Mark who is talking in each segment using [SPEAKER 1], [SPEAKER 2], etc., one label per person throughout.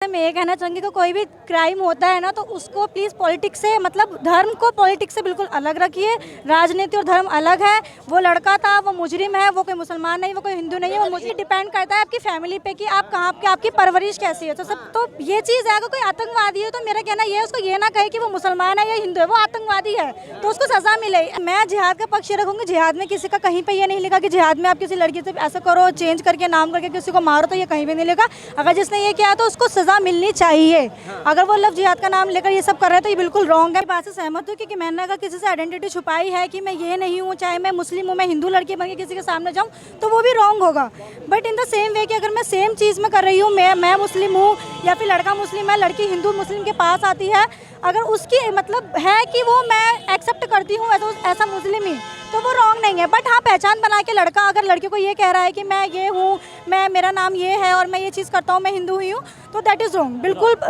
[SPEAKER 1] मैं ये कहना चाहूँगी कि कोई भी क्राइम होता है ना तो उसको प्लीज़ पॉलिटिक्स से मतलब धर्म को पॉलिटिक्स से बिल्कुल अलग रखिए। राजनीति और धर्म अलग है। वो लड़का था, वो मुजरिम है, वो कोई मुसलमान नहीं, वो कोई हिंदू नहीं है। वो मुझे डिपेंड करता है आपकी फैमिली पे कि आप कहाँ के, आपकी परवरिश कैसी है। तो ये चीज़ है, अगर कोई आतंकवादी है तो मेरा कहना ये है उसको ये ना कहे कि वो मुसलमान है या हिंदू है, वो आतंकवादी है तो उसको सज़ा मिले। मैं जिहाद का पक्ष रखूँगी। जिहाद में किसी का कहीं पर ये नहीं लिखा कि जिहाद में आप किसी लड़की से ऐसा करो, चेंज करके नाम करके किसी को मारो, तो ये कहीं भी नहीं लिखा। अगर जिसने ये किया तो उसको सज़ा मिलनी चाहिए। अगर वो लव जिहाद का नाम लेकर ये सब कर रहे हैं तो ये बिल्कुल रॉन्ग है। बात से सहमत हूँ क्योंकि मैंने अगर किसी से आइडेंटिटी छुपाई है कि मैं ये नहीं हूँ, चाहे मैं मुस्लिम हूँ, मैं हिंदू लड़की बन के किसी के सामने जाऊँ तो वो भी रॉन्ग होगा। But in the same way कि अगर मैं सेम चीज़ में कर रही हूँ, मैं मुस्लिम हूँ या फिर लड़का मुस्लिम है, लड़की हिंदू मुस्लिम के पास आती है, अगर उसकी मतलब है कि वो मैं एक्सेप्ट करती हूँ ऐसा मुस्लिम ही, तो वो रॉन्ग नहीं है। बट हाँ, पहचान बना के लड़का अगर लड़की को ये कह रहा है कि मैं ये हूँ, मेरा नाम ये है और मैं ये चीज़ करता हूँ, मैं हिंदू ही हूँ, तो दैट इज़ रॉन्ग।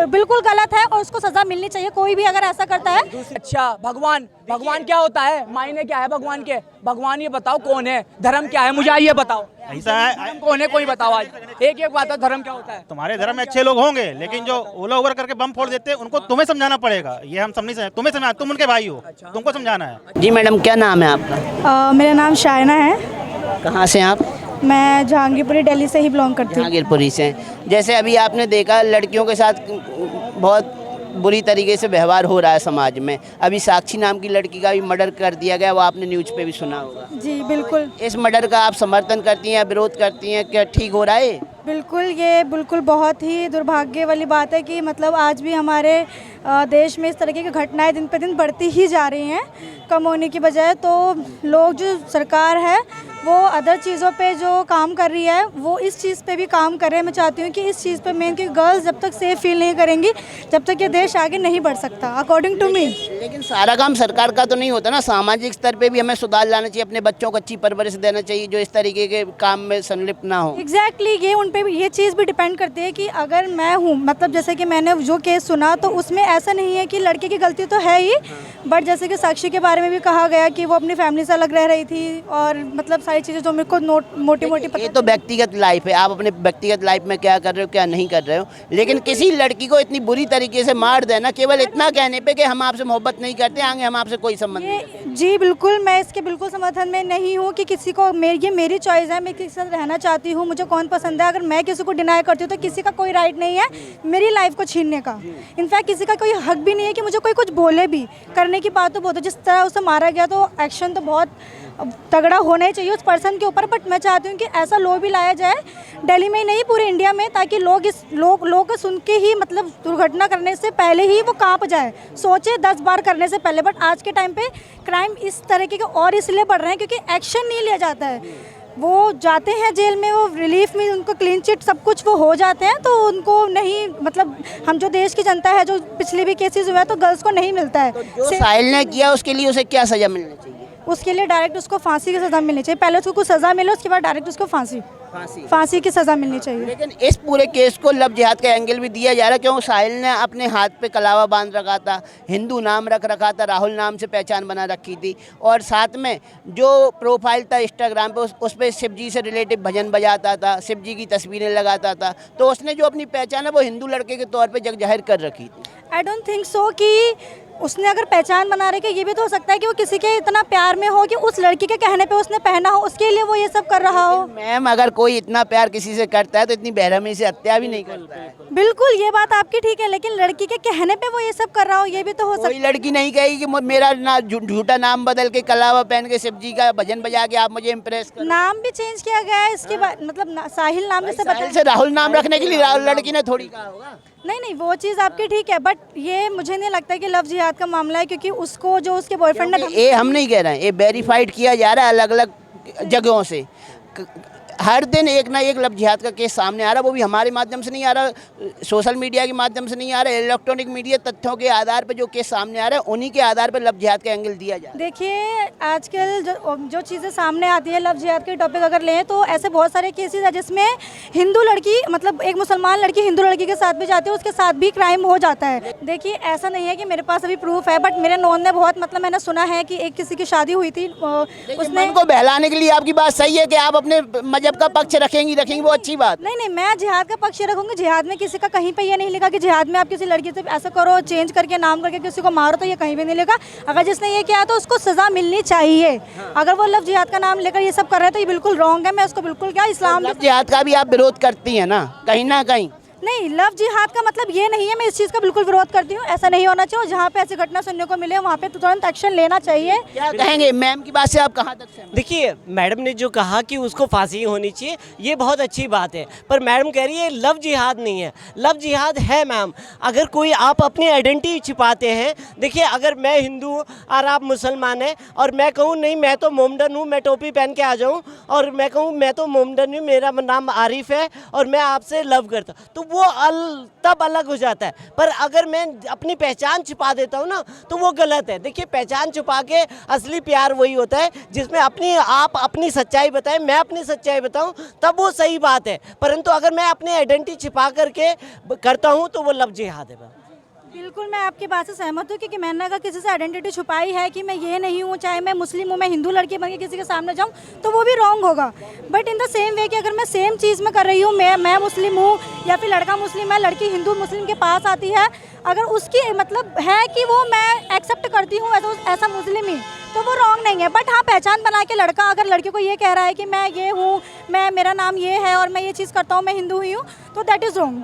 [SPEAKER 1] बिल्कुल गलत है और उसको सज़ा मिलनी चाहिए कोई भी अगर ऐसा करता है।
[SPEAKER 2] अच्छा, भगवान क्या होता है? मायने क्या है भगवान के? भगवान ये बताओ कौन है? धर्म क्या है? मुझे ये बताओ।
[SPEAKER 3] ऐसा है,
[SPEAKER 2] धर्म कौन है? कोई बताओ आज एक बात है, धर्म क्या होता है?
[SPEAKER 3] तुम्हारे धर्म में अच्छे लोग होंगे लेकिन जो ओला ओवर करके बम फोड़ देते हैं उनको तुम्हें समझाना पड़ेगा। ये हम सब नहीं समझ, तुम्हें समझाना, तुम उनके भाई हो, तुमको समझाना है।
[SPEAKER 4] जी मैडम, क्या नाम है आपका?
[SPEAKER 1] मेरा नाम शायना है।
[SPEAKER 4] कहाँ से आप?
[SPEAKER 1] मैं जहांगीरपुरी दिल्ली से ही बिलोंग करती हूँ।
[SPEAKER 4] जहांगीरपुरी से। जैसे अभी आपने देखा लड़कियों के साथ बहुत बुरी तरीके से व्यवहार हो रहा है समाज में। अभी साक्षी नाम की लड़की का भी मर्डर कर दिया गया, वो आपने न्यूज़ पे भी सुना होगा।
[SPEAKER 1] जी बिल्कुल।
[SPEAKER 4] इस मर्डर का आप समर्थन करती हैं या विरोध करती हैं? क्या ठीक हो रहा है?
[SPEAKER 1] बिल्कुल, ये बिल्कुल बहुत ही दुर्भाग्य वाली बात है कि मतलब आज भी हमारे देश में इस तरीके की घटनाएं दिन पे दिन बढ़ती ही जा रही हैं कम होने की बजाय। तो लोग, जो सरकार है वो अदर चीज़ों पे जो काम कर रही है वो इस चीज़ पे भी काम कर रहे हैं। मैं चाहती हूँ कि इस चीज़ पे मेन कि गर्ल्स जब तक सेफ फील नहीं करेंगी जब तक ये देश आगे नहीं बढ़ सकता, अकॉर्डिंग टू मी।
[SPEAKER 4] लेकिन सारा काम सरकार का तो नहीं होता ना, सामाजिक स्तर पे भी हमें सुधार लाना चाहिए, अपने बच्चों को अच्छी परवरिश देना चाहिए जो इस तरीके के काम में संलिप्त ना हो।
[SPEAKER 1] एग्जैक्टली, ये उन पे ये चीज़ भी डिपेंड करती है कि अगर मैं हूँ, मतलब जैसे कि मैंने जो केस सुना तो उसमें ऐसा नहीं है कि लड़के की गलती तो है ही, बट जैसे कि साक्षी के बारे में भी कहा गया कि वो अपनी फैमिली से अलग रह रही थी और मतलब सारी चीज़ें जो मेरे को मोटी
[SPEAKER 4] ये तो व्यक्तिगत लाइफ है, आप अपने व्यक्तिगत लाइफ में क्या कर रहे हो क्या नहीं कर रहे हो, लेकिन किसी लड़की को इतनी बुरी तरीके से मार देना केवल इतना कहने पे कि हम आपसे मोहब्बत नहीं करते, आगे हम आपसे कोई संबंध नहीं।
[SPEAKER 1] जी बिल्कुल, मैं इसके बिल्कुल समर्थन में नहीं हूँ कि किसी को ये मेरी चॉइस है, मैं किसी के साथ रहना चाहती हूँ, मुझे कौन पसंद है। अगर मैं किसी को डिनाई करती हूँ तो किसी का कोई राइट नहीं है मेरी लाइफ को छीनने का। इनफैक्ट किसी का कोई हक भी नहीं है कि मुझे कोई कुछ बोले भी। करने की बात तो बहुत है, जिस तरह उसे मारा गया तो एक्शन तो बहुत तगड़ा होना ही चाहिए उस पर्सन के ऊपर। बट मैं चाहती हूँ कि ऐसा लॉ भी लाया जाए दिल्ली में ही नहीं पूरे इंडिया में, ताकि लोग इस लोग को सुन के ही मतलब दुर्घटना करने से पहले ही वो कांप जाए, सोचे 10 बार करने से पहले। बट आज के टाइम पे क्राइम इस तरीके के और इसलिए बढ़ रहे हैं क्योंकि एक्शन नहीं लिया जाता है। वो जाते हैं जेल में, वो रिलीफ में उनको क्लीन चिट सब कुछ वो हो जाते हैं, तो उनको नहीं, मतलब हम जो देश की जनता है, जो पिछले भी केसेस हुए हैं तो गर्ल्स को नहीं मिलता है।
[SPEAKER 4] जो साहिल ने किया उसके लिए उसे क्या सजा मिलनी चाहिए?
[SPEAKER 1] उसके लिए डायरेक्ट उसको फांसी की सज़ा मिलनी चाहिए। पहले उसको कुछ सज़ा मिले, उसके बाद डायरेक्ट उसको फांसी की सज़ा मिलनी चाहिए।
[SPEAKER 4] लेकिन इस पूरे केस को लव जिहाद का एंगल भी दिया जा रहा है, क्यों साहिल ने अपने हाथ पे कलावा बांध रखा था, हिंदू नाम रख रखा था, राहुल नाम से पहचान बना रखी थी, और साथ में जो प्रोफाइल था इंस्टाग्राम पे उस पर शिव जी से रिलेटिव भजन बजाता था, शिव जी की तस्वीरें लगाता था, तो उसने जो अपनी पहचान है वो हिंदू लड़के के तौर पर जग जाहिर कर रखी थी।
[SPEAKER 1] आई डोंट थिंक सो कि उसने अगर पहचान बना रखी, ये भी तो हो सकता है कि वो किसी के इतना प्यार में हो कि उस लड़की के कहने पे उसने पहना हो, उसके लिए वो ये सब कर रहा हो।
[SPEAKER 4] मैम, अगर कोई इतना प्यार किसी से करता है तो इतनी बेरहमी से हत्या भी नहीं करता है।
[SPEAKER 1] बिल्कुल, ये बात आपकी ठीक है, लेकिन लड़की के कहने पे वो ये सब कर रहा हो, ये भी तो हो सकता है।
[SPEAKER 4] कोई लड़की नहीं कहेगी कि मेरा ना झूठा नाम बदल के कलावा पहन के शिव जी का भजन बजा के आप मुझे इम्प्रेस कर।
[SPEAKER 1] नाम भी चेंज किया गया है इसके बाद, मतलब साहिल नाम
[SPEAKER 4] से राहुल नाम रखने के लिए राहुल लड़की ने थोड़ी कहा होगा।
[SPEAKER 1] नहीं, वो चीज़ आपकी ठीक है, बट ये मुझे नहीं लगता कि लव जिहाद का मामला है, क्योंकि उसको जो उसके बॉयफ्रेंड ने,
[SPEAKER 4] ये हम नहीं कह रहे हैं, ये वेरीफाइड किया जा रहा है अलग अलग जगहों से। हर दिन एक ना एक लव जिहाद का केस सामने आ रहा है, वो भी हमारे माध्यम से नहीं आ रहा, सोशल मीडिया के माध्यम से नहीं आ रहा, इलेक्ट्रॉनिक मीडिया तथ्यों के आधार पर जो केस सामने आ रहा है उन्हीं के आधार पर लव जिहाद का एंगल दिया जा रहा है।
[SPEAKER 1] देखिए, आजकल जो चीज़ें सामने आती है लव जिहाद के टॉपिक अगर लें तो ऐसे बहुत सारे केसेस हैं जिसमें हिंदू लड़की, मतलब एक मुसलमान लड़की हिंदू लड़की के साथ भी जाती है, उसके साथ भी क्राइम हो जाता है। देखिए, ऐसा नहीं है कि मेरे पास अभी प्रूफ है, बट मेरे नॉन ने बहुत, मतलब मैंने सुना है कि एक किसी की शादी हुई थी, उसने
[SPEAKER 4] उनको बहलाने के लिए आपकी बात सही है कि आप अपने मजा जब का पक्ष रखेंगी वो अच्छी बात।
[SPEAKER 1] नहीं नहीं, मैं जिहाद का पक्ष रखूंगी। जिहाद में किसी का कहीं पे ये नहीं लिखा कि जिहाद में आप किसी लड़की से ऐसा करो, चेंज करके नाम करके किसी को मारो, तो ये कहीं भी नहीं लिखा। अगर जिसने ये किया तो उसको सजा मिलनी चाहिए। अगर वो लव जिहाद का नाम लेकर ये सब कर रहे हैं तो ये बिल्कुल रॉन्ग है। मैं उसको बिल्कुल क्या इस्लाम
[SPEAKER 4] लव जिहाद का भी आप विरोध करती हैं ना कहीं?
[SPEAKER 1] नहीं, लव जिहाद का मतलब ये नहीं है। मैं इस चीज़ का बिल्कुल विरोध करती हूँ। ऐसा नहीं होना चाहिए। जहाँ पे ऐसी घटना सुनने को मिले वहाँ पे तो तुरंत एक्शन लेना चाहिए।
[SPEAKER 4] क्या कहेंगे मैम की बात से, आप कहाँ तक सहमत?
[SPEAKER 5] देखिए, मैडम ने जो कहा कि उसको फांसी होनी चाहिए, ये बहुत अच्छी बात है। पर मैडम कह रही है लव जिहाद नहीं है। लव जिहाद है मैम। अगर कोई आप अपनी आइडेंटिटी छिपाते हैं, देखिए अगर मैं हिंदू हूँ और आप मुसलमान हैं और मैं कहूँ नहीं मैं तो मोमडन हूँ, मैं टोपी पहन के आ जाऊँ और मैं कहूँ मैं तो मोमडन हूँ, मेरा नाम आरिफ है और मैं आपसे लव करता हूँ, तो वो तब अलग हो जाता है। पर अगर मैं अपनी पहचान छिपा देता हूँ ना तो वो गलत है। देखिए, पहचान छुपा के असली प्यार वही होता है जिसमें आप अपनी सच्चाई बताएं, मैं अपनी सच्चाई बताऊं, तब वो सही बात है। परंतु अगर मैं अपनी आइडेंटिटी छिपा करके करता हूं तो वो लव जिहाद है।
[SPEAKER 1] बिल्कुल, मैं आपकी बात से सहमत हूँ क्योंकि मैंने अगर किसी से आइडेंटिटी छुपाई है कि मैं ये नहीं हूँ, चाहे मैं मुस्लिम हूँ, मैं हिंदू लड़की बन के किसी के सामने जाऊँ तो वो भी रॉन्ग होगा। But in the same way कि अगर मैं सेम चीज़ में कर रही हूँ, मैं मुस्लिम हूँ या फिर लड़का मुस्लिम है, लड़की हिंदू मुस्लिम के पास आती है, अगर उसकी मतलब है कि वो मैं एक्सेप्ट करती हूँ ऐसा मुस्लिम ही, तो वो रॉन्ग नहीं है। बट हाँ, पहचान बना के लड़का अगर लड़की को ये कह रहा है कि मैं ये हूँ, मेरा नाम ये है और मैं ये चीज़ करता हूँ, मैं हिंदू ही हूँ, तो दैट इज़ रॉन्ग।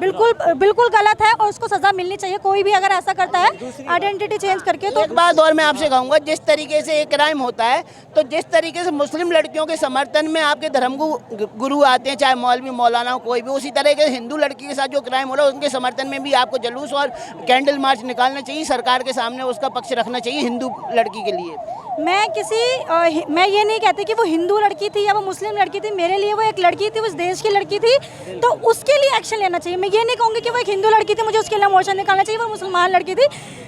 [SPEAKER 1] बिल्कुल गलत है और उसको सज़ा मिलनी चाहिए। कोई भी अगर ऐसा करता है आइडेंटिटी चेंज करके। तो
[SPEAKER 4] एक बात और मैं आपसे कहूँगा, जिस तरीके से एक क्राइम होता है तो जिस तरीके से मुस्लिम लड़कियों के समर्थन में आपके धर्म गुरु आते हैं, चाहे मौलवी मौलाना हो कोई भी, उसी तरह के हिंदू लड़की के साथ जो क्राइम हो रहा है उनके समर्थन में भी आपको जुलूस और कैंडल मार्च निकालना चाहिए, सरकार के सामने उसका पक्ष रखना चाहिए हिंदू लड़की के लिए।
[SPEAKER 1] मैं ये नहीं कहती कि वो हिंदू लड़की थी या वो मुस्लिम लड़की थी। मेरे लिए वो एक लड़की थी, उस देश की लड़की थी, तो उसके लिए एक्शन लेना चाहिए। मैं ये नहीं कहूँगी कि वो एक हिंदू लड़की थी, मुझे उसके लिए मोर्चा निकालना चाहिए। वो मुसलमान लड़की थी।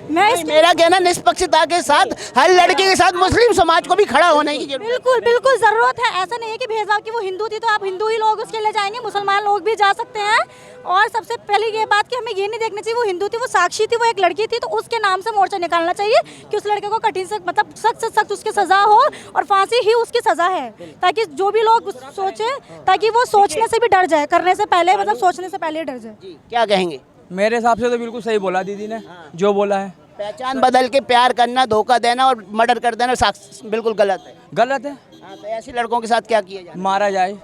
[SPEAKER 4] मेरा कहना निष्पक्षता के साथ हर लड़की के साथ मुस्लिम समाज को भी खड़ा होने की जरूरत।
[SPEAKER 1] बिल्कुल ज़रूरत है। ऐसा नहीं है कि भेदभाव की वो हिंदू थी तो आप हिंदू ही लोग उसके लिए जाएंगे, मुसलमान लोग भी जा सकते हैं। और सबसे पहले ये बात कि हमें ये नहीं देखना चाहिए वो हिंदू थी, वो साक्षी थी, वो एक लड़की थी, तो उसके नाम से मोर्चा निकालना चाहिए कि उस लड़के को कठिन से मतलब सख्त से सख्त उसकी सज़ा हो और फांसी ही उसकी सज़ा है, ताकि जो भी लोग सोचे, ताकि वो सोचने से भी डर जाए, करने से पहले मतलब सोचने से पहले डर जाए।
[SPEAKER 4] क्या कहेंगे?
[SPEAKER 2] मेरे हिसाब से तो बिल्कुल सही बोला दीदी ने जो बोला है।
[SPEAKER 4] पहचान बदल के प्यार करना, धोखा देना और मर्डर कर देना बिल्कुल गलत है।
[SPEAKER 2] गलत है।
[SPEAKER 4] तो ऐसे लड़कों के साथ क्या किया जाए?
[SPEAKER 2] मारा जाए।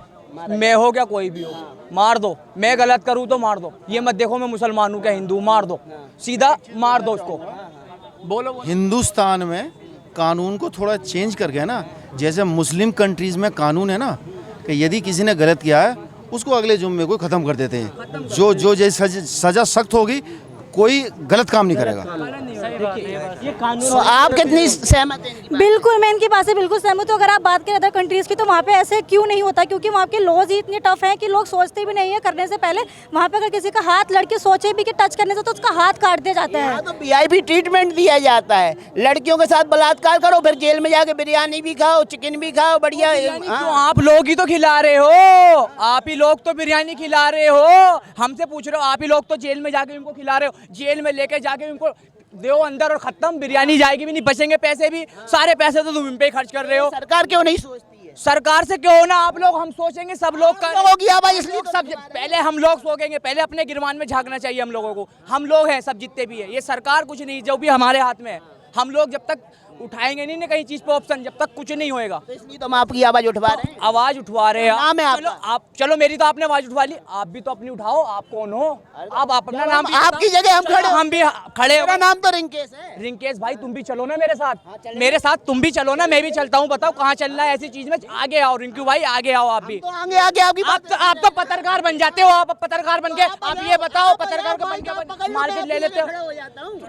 [SPEAKER 2] मैं हो क्या कोई भी हो, मार दो। मैं गलत करूँ तो मार दो। ये मत देखो मैं मुसलमान हूँ क्या हिंदू, मार दो, सीधा मार दो उसको। बोलो।
[SPEAKER 6] हिंदुस्तान में कानून को थोड़ा चेंज कर गया ना, जैसे मुस्लिम कंट्रीज़ में कानून है ना कि यदि किसी ने गलत किया है उसको अगले जुम्मे को ख़त्म कर देते हैं। जो जैसे सज़ा सख्त होगी कोई गलत काम नहीं करेगा।
[SPEAKER 4] तो आप कितनी सहमत हैं?
[SPEAKER 1] बिल्कुल, मैं इनकी बात से बिल्कुल सहमत हूँ। अगर आप बात करें अदर कंट्रीज़ की तो वहाँ पे ऐसे क्यों नहीं होता? क्योंकि वहाँ के लॉज ही इतने टफ हैं कि लोग सोचते भी नहीं है करने से पहले। वहाँ पे अगर किसी का हाथ लड़के सोचे भी कि टच करने से तो उसका हाथ काट दिया जाता है।
[SPEAKER 4] तो VIP ट्रीटमेंट दिया जाता है। लड़कियों के साथ बलात्कार करो, फिर जेल में जाके बिरयानी भी खाओ, चिकन भी खाओ, बढ़िया।
[SPEAKER 2] क्यों आप लोग ही तो खिला रहे हो, आप ही लोग तो बिरयानी खिला रहे हो। हमसे पूछ रहे हो, आप ही लोग तो जेल में जाके उनको खिला रहे हो। जेल में लेके जाके उनको दो अंदर और खत्म, बिरयानी जाएगी भी नहीं, बचेंगे पैसे भी, सारे पैसे तो तुम इन पे ही खर्च कर रहे हो।
[SPEAKER 4] सरकार क्यों नहीं सोचती है?
[SPEAKER 2] सरकार से क्यों ना आप लोग, हम सोचेंगे सब लोग
[SPEAKER 4] की आवाज इसलिए
[SPEAKER 2] सब पहले हम लोग सोचेंगे, पहले अपने गिरवान में झांकना चाहिए हम लोगों को। हम लोग हैं सब जितने भी है, ये सरकार कुछ नहीं, जो भी हमारे हाथ में है। हम लोग जब तक उठाएंगे नहीं ना कहीं चीज पे ऑप्शन, जब तक कुछ नहीं होएगा।
[SPEAKER 4] तो इसलिए तो हम आपकी आवाज उठवा रहे हैं।
[SPEAKER 2] आवाज उठवा रहे हैं।
[SPEAKER 4] नाम है आपका?
[SPEAKER 2] चलो मेरी तो आपने आवाज उठवा ली, आप भी तो अपनी उठाओ। आप कौन हो? आप अपना नाम भी
[SPEAKER 4] आपकी जगह हम खड़े,
[SPEAKER 2] हम भी खड़े।
[SPEAKER 4] मेरा नाम तो रिंकेश है।
[SPEAKER 2] रिंकेश भाई तुम भी चलो ना मेरे साथ, मेरे साथ तुम भी चलो ना, मैं भी चलता हूँ। बताओ कहाँ चलना है ऐसी चीज में? आगे आओ रिंकू भाई, आगे आओ। आप भी
[SPEAKER 4] तो आगे आगे आपकी
[SPEAKER 2] आप तो पत्रकार बन जाते हो। आप पत्रकार बन के आप ये बताओ, पत्रकार को बन के मार्केट ले लेते हो।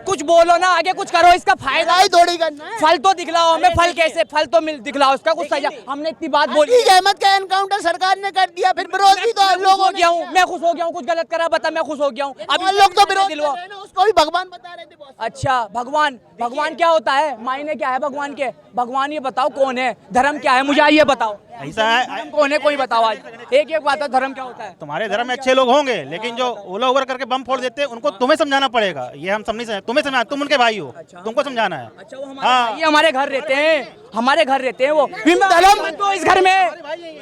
[SPEAKER 2] कुछ बोलो ना, आगे कुछ करो, इसका फायदा
[SPEAKER 4] ही थोड़ी करना है।
[SPEAKER 2] फल तो दिखलाओ हमें, फल कैसे, फल तो मिल दिखलाओ, उसका कुछ सजा। हमने इतनी बात बोली,
[SPEAKER 4] अहमद का एनकाउंटर सरकार ने कर दिया, फिर विरोध भी तो लोगों ने।
[SPEAKER 2] मैं खुश हो गया हूँ, कुछ गलत करा बता, मैं खुश हो गया हूँ।
[SPEAKER 4] अब लोग तो विरोध दिलवा, उसको भी भगवान बता रहे थे बहुत।
[SPEAKER 2] अच्छा, भगवान क्या होता है? मायने क्या है भगवान के? भगवान ये बताओ कौन है, धर्म क्या है, मुझे ये बताओ।
[SPEAKER 3] ऐसा है।
[SPEAKER 2] धर्म कौन है कोई बताओ आज, एक एक बात है, धर्म क्या होता है?
[SPEAKER 3] तुम्हारे धर्म में अच्छे लोग होंगे, लेकिन जो ओला ओवर करके बम फोड़ देते हैं उनको तुम्हें समझाना पड़ेगा। ये हम सब नहीं समझ, तुम्हें समझाना, तुम उनके भाई हो, तुमको समझाना है।
[SPEAKER 2] अच्छा, वो ये हमारे घर रहते हैं, हमारे घर रहते हैं वो। धर्म तो इस घर में,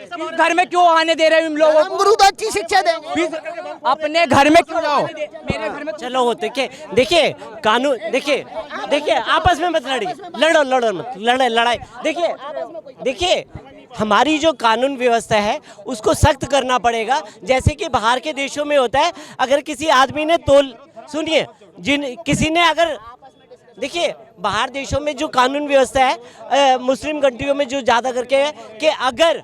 [SPEAKER 2] इस घर में क्यों आने दे रहे हो इन लोगों को?
[SPEAKER 4] गुरु तो अच्छी शिक्षा देंगे।
[SPEAKER 2] अपने घर में क्यों जाओ? मेरे घर में
[SPEAKER 5] चलो देखिए देखिए कानून, देखिए देखिए आपस में मत लड़िए, लड़ो लड़ो मत, लड़ाई देखिए देखिए हमारी जो कानून व्यवस्था है उसको सख्त करना पड़ेगा, जैसे कि बाहर के देशों में होता है। अगर किसी आदमी ने सुनिए, किसी ने अगर देखिए बाहर देशों में जो कानून व्यवस्था है, मुस्लिम कंट्रियों में जो ज़्यादा करके है कि अगर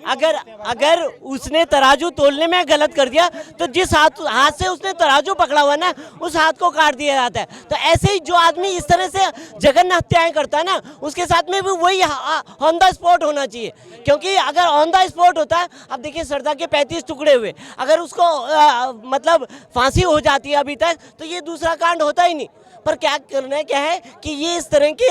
[SPEAKER 5] अगर उसने तराजू तोलने में गलत कर दिया तो जिस हाथ से उसने तराजू पकड़ा हुआ ना उस हाथ को काट दिया जाता है। तो ऐसे ही जो आदमी इस तरह से जघन्य हत्याएं करता है ना, उसके साथ में भी वही ऑन द स्पॉट होना चाहिए, क्योंकि अगर ऑन द स्पॉट होता है, अब देखिए सरदार के 35 टुकड़े हुए, अगर उसको मतलब फांसी हो जाती है अभी तक तो ये दूसरा कांड होता ही नहीं। पर क्या करना है, क्या है कि ये इस तरह की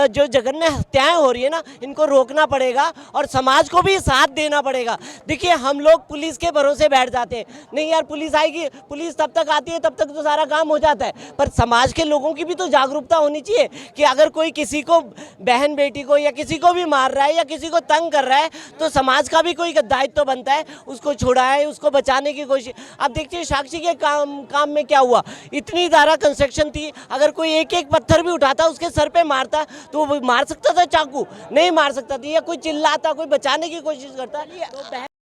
[SPEAKER 5] जो जघन्य हत्याएं हो रही है ना, इनको रोकना पड़ेगा और समाज को भी साथ देना पड़ेगा। देखिए हम लोग पुलिस के भरोसे बैठ जाते हैं, नहीं यार पुलिस आएगी, पुलिस तब तक आती है तब तक तो सारा काम हो जाता है, पर समाज के लोगों की भी तो जागरूकता होनी चाहिए कि अगर कोई किसी को, बहन बेटी को या किसी को भी मार रहा है या किसी को तंग कर रहा है तो समाज का भी कोई दायित्व बनता है उसको छुड़ाए, उसको बचाने की कोशिश। अब देखिए साक्षी के काम में क्या हुआ, इतनी ज़्यादा कंस्ट्रक्शन थी, अगर कोई एक एक पत्थर भी उठाता उसके सर पे मारता तो वो मार सकता था चाकू, नहीं मार सकता था, या कोई चिल्लाता, कोई बचाने की कोशिश करता तो